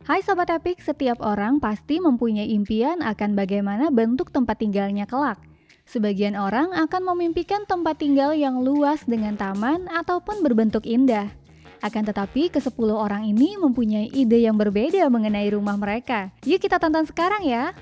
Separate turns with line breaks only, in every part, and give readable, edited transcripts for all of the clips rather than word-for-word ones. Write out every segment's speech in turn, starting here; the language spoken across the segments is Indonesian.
Hai Sobat Epic, setiap orang pasti mempunyai impian akan bagaimana bentuk tempat tinggalnya kelak. Sebagian orang akan memimpikan tempat tinggal yang luas dengan taman ataupun berbentuk indah. Akan tetapi, ke-10 orang ini mempunyai ide yang berbeda mengenai rumah mereka. Yuk kita tonton sekarang ya!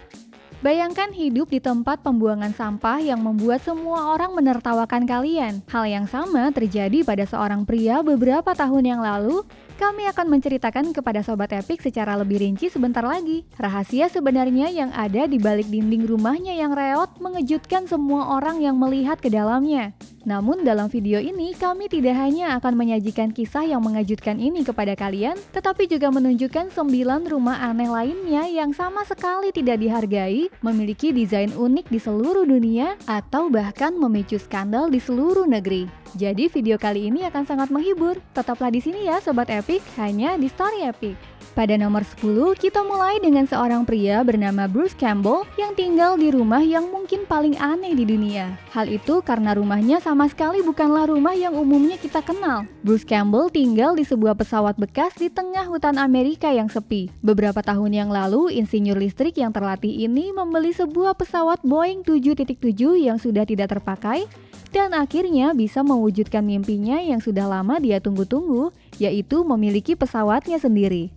Bayangkan hidup di tempat pembuangan sampah yang membuat semua orang menertawakan kalian. Hal yang sama terjadi pada seorang pria beberapa tahun yang lalu. Kami akan menceritakan kepada Sobat Epic secara lebih rinci sebentar lagi. Rahasia sebenarnya yang ada di balik dinding rumahnya yang reot mengejutkan semua orang yang melihat ke dalamnya. Namun dalam video ini kami tidak hanya akan menyajikan kisah yang mengejutkan ini kepada kalian, tetapi juga menunjukkan 9 rumah aneh lainnya yang sama sekali tidak dihargai, memiliki desain unik di seluruh dunia, atau bahkan memicu skandal di seluruh negeri. Jadi video kali ini akan sangat menghibur. Tetaplah di sini ya Sobat Epic, hanya di Story Epic. Pada nomor 10, kita mulai dengan seorang pria bernama Bruce Campbell yang tinggal di rumah yang mungkin paling aneh di dunia. Hal itu karena rumahnya sama sekali bukanlah rumah yang umumnya kita kenal. Bruce Campbell tinggal di sebuah pesawat bekas di tengah hutan Amerika yang sepi. Beberapa tahun yang lalu, insinyur listrik yang terlatih ini membeli sebuah pesawat Boeing 777 yang sudah tidak terpakai, dan akhirnya bisa mewujudkan mimpinya yang sudah lama dia tunggu-tunggu, yaitu memiliki pesawatnya sendiri.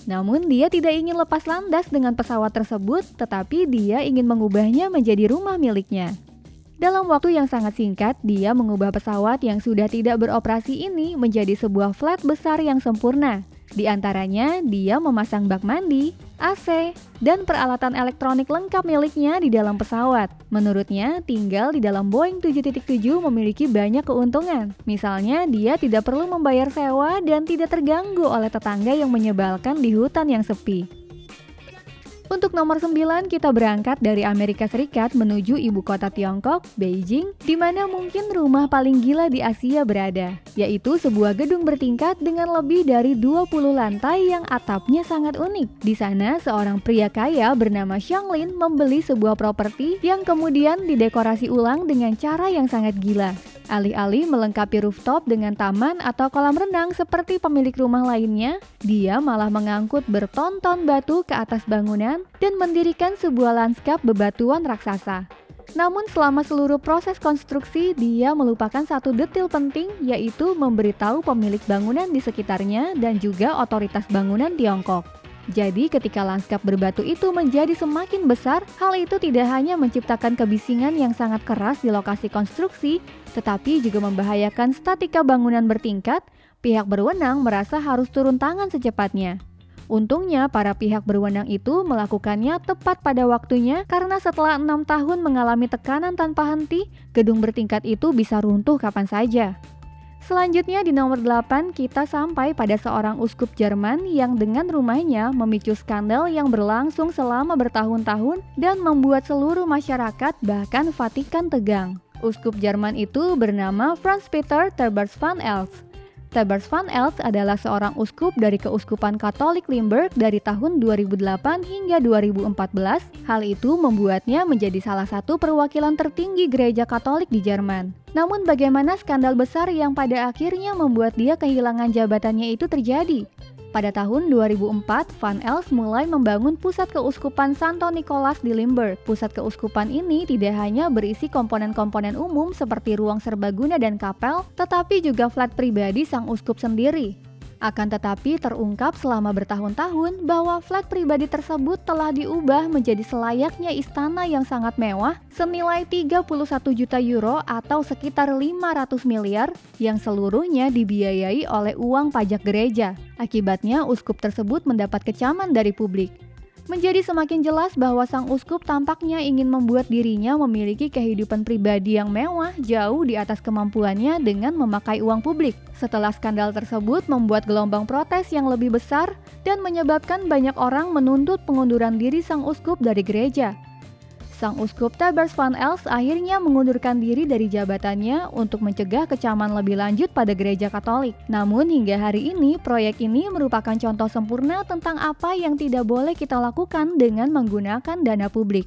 Namun dia tidak ingin lepas landas dengan pesawat tersebut, tetapi dia ingin mengubahnya menjadi rumah miliknya. Dalam waktu yang sangat singkat, dia mengubah pesawat yang sudah tidak beroperasi ini menjadi sebuah flat besar yang sempurna. Di antaranya, dia memasang bak mandi, AC, dan peralatan elektronik lengkap miliknya di dalam pesawat. Menurutnya, tinggal di dalam Boeing 777 memiliki banyak keuntungan. Misalnya, dia tidak perlu membayar sewa dan tidak terganggu oleh tetangga yang menyebalkan di hutan yang sepi. Untuk nomor 9, kita berangkat dari Amerika Serikat menuju ibu kota Tiongkok, Beijing, di mana mungkin rumah paling gila di Asia berada, yaitu sebuah gedung bertingkat dengan lebih dari 20 lantai yang atapnya sangat unik. Di sana, seorang pria kaya bernama Xiang Lin membeli sebuah properti yang kemudian didekorasi ulang dengan cara yang sangat gila. Alih-alih melengkapi rooftop dengan taman atau kolam renang seperti pemilik rumah lainnya, dia malah mengangkut bertonton batu ke atas bangunan dan mendirikan sebuah lanskap bebatuan raksasa. Namun selama seluruh proses konstruksi, dia melupakan satu detail penting, yaitu memberitahu pemilik bangunan di sekitarnya dan juga otoritas bangunan Tiongkok. Jadi ketika lanskap berbatu itu menjadi semakin besar, hal itu tidak hanya menciptakan kebisingan yang sangat keras di lokasi konstruksi, tetapi juga membahayakan statika bangunan bertingkat. Pihak berwenang merasa harus turun tangan secepatnya. Untungnya para pihak berwenang itu melakukannya tepat pada waktunya karena setelah 6 tahun mengalami tekanan tanpa henti, gedung bertingkat itu bisa runtuh kapan saja. Selanjutnya di nomor 8 kita sampai pada seorang uskup Jerman yang dengan rumahnya memicu skandal yang berlangsung selama bertahun-tahun dan membuat seluruh masyarakat bahkan Vatikan tegang. Uskup Jerman itu bernama Franz Peter Terbers van Elst. Terbers van Elst adalah seorang uskup dari Keuskupan Katolik Limburg dari tahun 2008 hingga 2014. Hal itu membuatnya menjadi salah satu perwakilan tertinggi gereja Katolik di Jerman. Namun bagaimana skandal besar yang pada akhirnya membuat dia kehilangan jabatannya itu terjadi? Pada tahun 2004, Van Elst mulai membangun pusat keuskupan Santo Nicholas di Limburg. Pusat keuskupan ini tidak hanya berisi komponen-komponen umum seperti ruang serbaguna dan kapel, tetapi juga flat pribadi sang uskup sendiri. Akan tetapi terungkap selama bertahun-tahun bahwa flat pribadi tersebut telah diubah menjadi selayaknya istana yang sangat mewah senilai 31 juta euro atau sekitar 500 miliar yang seluruhnya dibiayai oleh uang pajak gereja. Akibatnya uskup tersebut mendapat kecaman dari publik. Menjadi semakin jelas bahwa sang uskup tampaknya ingin membuat dirinya memiliki kehidupan pribadi yang mewah jauh di atas kemampuannya dengan memakai uang publik. Setelah skandal tersebut membuat gelombang protes yang lebih besar dan menyebabkan banyak orang menuntut pengunduran diri sang uskup dari gereja. Sang uskup Terbers van Elst akhirnya mengundurkan diri dari jabatannya untuk mencegah kecaman lebih lanjut pada gereja Katolik. Namun hingga hari ini, proyek ini merupakan contoh sempurna tentang apa yang tidak boleh kita lakukan dengan menggunakan dana publik.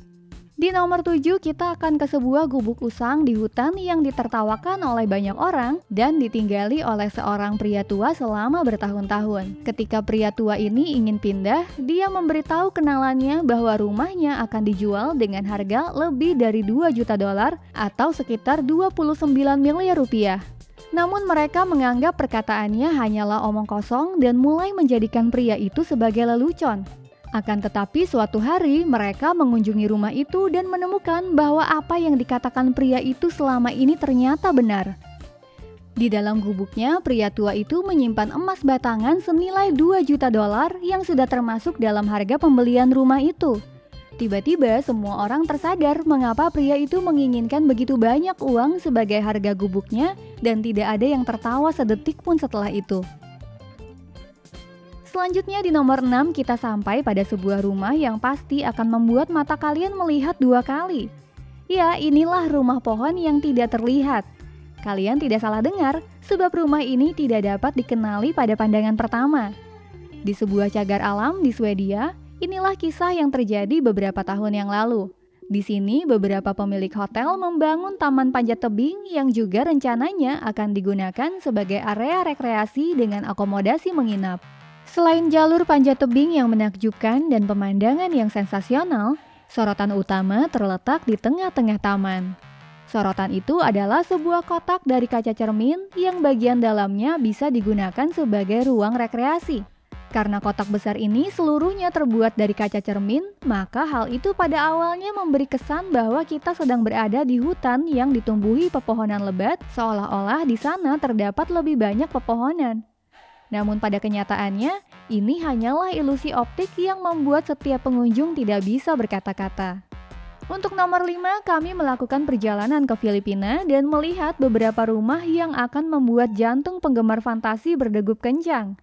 Di nomor 7 kita akan ke sebuah gubuk usang di hutan yang ditertawakan oleh banyak orang dan ditinggali oleh seorang pria tua selama bertahun-tahun. Ketika pria tua ini ingin pindah, dia memberitahu kenalannya bahwa rumahnya akan dijual dengan harga lebih dari 2 juta dolar atau sekitar 29 miliar rupiah. Namun mereka menganggap perkataannya hanyalah omong kosong dan mulai menjadikan pria itu sebagai lelucon. Akan tetapi suatu hari mereka mengunjungi rumah itu dan menemukan bahwa apa yang dikatakan pria itu selama ini ternyata benar. Di dalam gubuknya, pria tua itu menyimpan emas batangan senilai 2 juta dolar yang sudah termasuk dalam harga pembelian rumah itu. Tiba-tiba semua orang tersadar mengapa pria itu menginginkan begitu banyak uang sebagai harga gubuknya dan tidak ada yang tertawa sedetik pun setelah itu. Selanjutnya di nomor 6 kita sampai pada sebuah rumah yang pasti akan membuat mata kalian melihat 2 kali. Ya, inilah rumah pohon yang tidak terlihat. Kalian tidak salah dengar, sebab rumah ini tidak dapat dikenali pada pandangan pertama. Di sebuah cagar alam di Swedia, inilah kisah yang terjadi beberapa tahun yang lalu. Di sini beberapa pemilik hotel membangun taman panjat tebing yang juga rencananya akan digunakan sebagai area rekreasi dengan akomodasi menginap. Selain jalur panjat tebing yang menakjubkan dan pemandangan yang sensasional, sorotan utama terletak di tengah-tengah taman. Sorotan itu adalah sebuah kotak dari kaca cermin yang bagian dalamnya bisa digunakan sebagai ruang rekreasi. Karena kotak besar ini seluruhnya terbuat dari kaca cermin, maka hal itu pada awalnya memberi kesan bahwa kita sedang berada di hutan yang ditumbuhi pepohonan lebat, seolah-olah di sana terdapat lebih banyak pepohonan. Namun pada kenyataannya, ini hanyalah ilusi optik yang membuat setiap pengunjung tidak bisa berkata-kata. Untuk nomor 5, kami melakukan perjalanan ke Filipina dan melihat beberapa rumah yang akan membuat jantung penggemar fantasi berdegup kencang.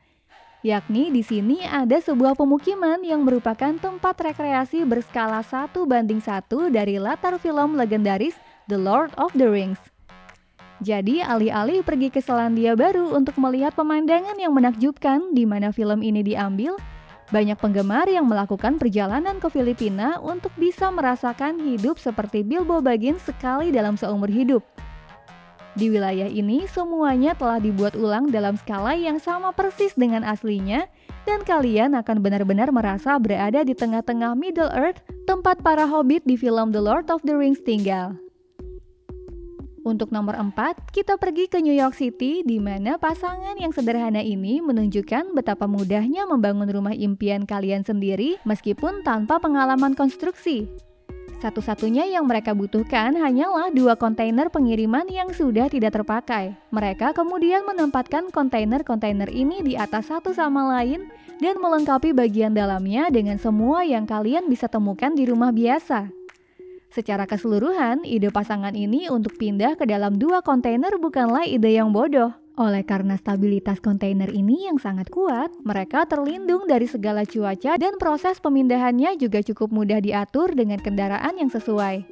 Yakni di sini ada sebuah pemukiman yang merupakan tempat rekreasi berskala 1:1 dari latar film legendaris The Lord of the Rings. Jadi alih-alih pergi ke Selandia Baru untuk melihat pemandangan yang menakjubkan di mana film ini diambil, banyak penggemar yang melakukan perjalanan ke Filipina untuk bisa merasakan hidup seperti Bilbo Baggins sekali dalam seumur hidup. Di wilayah ini semuanya telah dibuat ulang dalam skala yang sama persis dengan aslinya dan kalian akan benar-benar merasa berada di tengah-tengah Middle Earth, tempat para hobbit di film The Lord of the Rings tinggal. Untuk nomor 4, kita pergi ke New York City di mana pasangan yang sederhana ini menunjukkan betapa mudahnya membangun rumah impian kalian sendiri meskipun tanpa pengalaman konstruksi. Satu-satunya yang mereka butuhkan hanyalah 2 kontainer pengiriman yang sudah tidak terpakai. Mereka kemudian menempatkan kontainer-kontainer ini di atas satu sama lain dan melengkapi bagian dalamnya dengan semua yang kalian bisa temukan di rumah biasa. Secara keseluruhan, ide pasangan ini untuk pindah ke dalam 2 kontainer bukanlah ide yang bodoh. Oleh karena stabilitas kontainer ini yang sangat kuat, mereka terlindung dari segala cuaca dan proses pemindahannya juga cukup mudah diatur dengan kendaraan yang sesuai.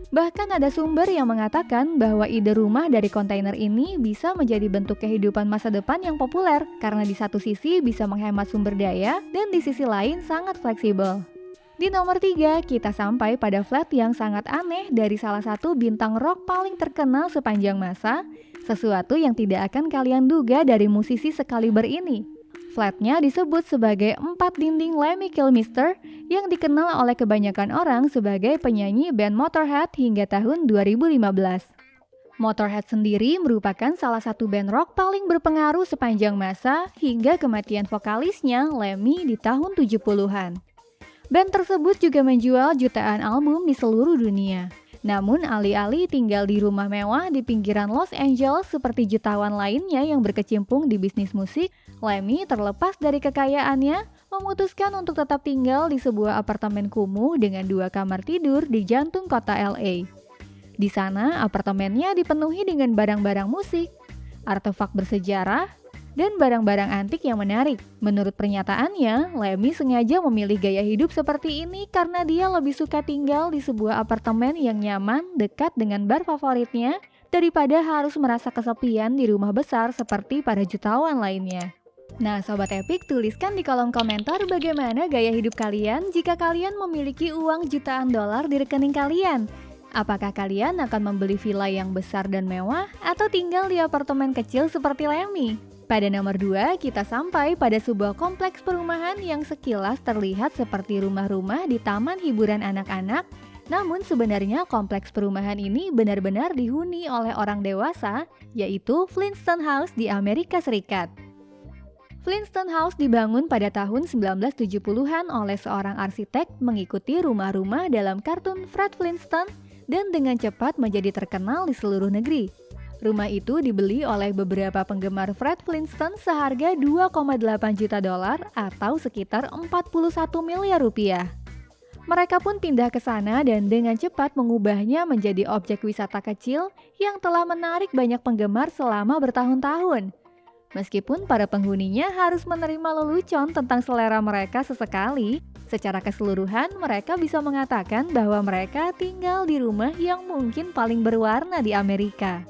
Bahkan ada sumber yang mengatakan bahwa ide rumah dari kontainer ini bisa menjadi bentuk kehidupan masa depan yang populer karena di satu sisi bisa menghemat sumber daya dan di sisi lain sangat fleksibel. Di nomor 3, kita sampai pada flat yang sangat aneh dari salah satu bintang rock paling terkenal sepanjang masa, sesuatu yang tidak akan kalian duga dari musisi sekaliber ini. Flatnya disebut sebagai 4 dinding Lemmy Kilmister yang dikenal oleh kebanyakan orang sebagai penyanyi band Motorhead hingga tahun 2015. Motorhead sendiri merupakan salah satu band rock paling berpengaruh sepanjang masa hingga kematian vokalisnya Lemmy di tahun 70-an. Band tersebut juga menjual jutaan album di seluruh dunia. Namun alih-alih tinggal di rumah mewah di pinggiran Los Angeles seperti jutawan lainnya yang berkecimpung di bisnis musik, Lemmy terlepas dari kekayaannya, memutuskan untuk tetap tinggal di sebuah apartemen kumuh dengan 2 kamar tidur di jantung kota LA. Di sana, apartemennya dipenuhi dengan barang-barang musik, artefak bersejarah, dan barang-barang antik yang menarik. Menurut pernyataannya, Lemmy sengaja memilih gaya hidup seperti ini karena dia lebih suka tinggal di sebuah apartemen yang nyaman dekat dengan bar favoritnya daripada harus merasa kesepian di rumah besar seperti para jutawan lainnya. Nah, Sobat Epic, tuliskan di kolom komentar bagaimana gaya hidup kalian jika kalian memiliki uang jutaan dolar di rekening kalian. Apakah kalian akan membeli villa yang besar dan mewah atau tinggal di apartemen kecil seperti Lemmy? Pada nomor 2, kita sampai pada sebuah kompleks perumahan yang sekilas terlihat seperti rumah-rumah di taman hiburan anak-anak. Namun sebenarnya kompleks perumahan ini benar-benar dihuni oleh orang dewasa, yaitu Flintstone House di Amerika Serikat. Flintstone House dibangun pada tahun 1970-an oleh seorang arsitek mengikuti rumah-rumah dalam kartun Fred Flintstone dan dengan cepat menjadi terkenal di seluruh negeri. Rumah itu dibeli oleh beberapa penggemar Fred Flintstone seharga 2,8 juta dolar atau sekitar 41 miliar rupiah. Mereka pun pindah ke sana dan dengan cepat mengubahnya menjadi objek wisata kecil yang telah menarik banyak penggemar selama bertahun-tahun. Meskipun para penghuninya harus menerima lelucon tentang selera mereka sesekali, secara keseluruhan mereka bisa mengatakan bahwa mereka tinggal di rumah yang mungkin paling berwarna di Amerika.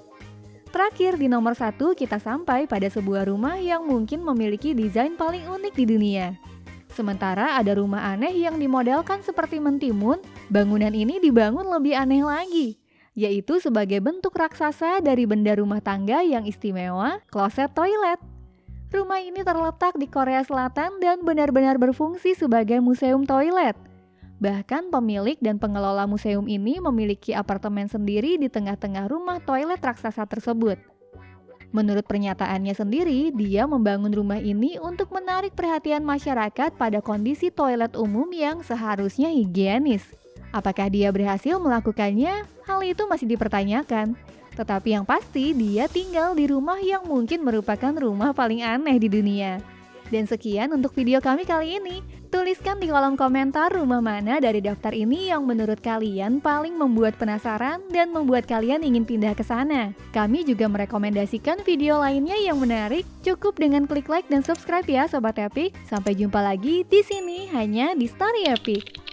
Terakhir di nomor 1 kita sampai pada sebuah rumah yang mungkin memiliki desain paling unik di dunia. Sementara ada rumah aneh yang dimodelkan seperti mentimun, bangunan ini dibangun lebih aneh lagi, yaitu sebagai bentuk raksasa dari benda rumah tangga yang istimewa, kloset toilet. Rumah ini terletak di Korea Selatan dan benar-benar berfungsi sebagai museum toilet. Bahkan pemilik dan pengelola museum ini memiliki apartemen sendiri di tengah-tengah rumah toilet raksasa tersebut. Menurut pernyataannya sendiri, dia membangun rumah ini untuk menarik perhatian masyarakat pada kondisi toilet umum yang seharusnya higienis. Apakah dia berhasil melakukannya? Hal itu masih dipertanyakan. Tetapi yang pasti, dia tinggal di rumah yang mungkin merupakan rumah paling aneh di dunia. Dan sekian untuk video kami kali ini. Tuliskan di kolom komentar rumah mana dari daftar ini yang menurut kalian paling membuat penasaran dan membuat kalian ingin pindah ke sana. Kami juga merekomendasikan video lainnya yang menarik. Cukup dengan klik like dan subscribe ya Sobat Epic. Sampai jumpa lagi di sini hanya di Story Epic.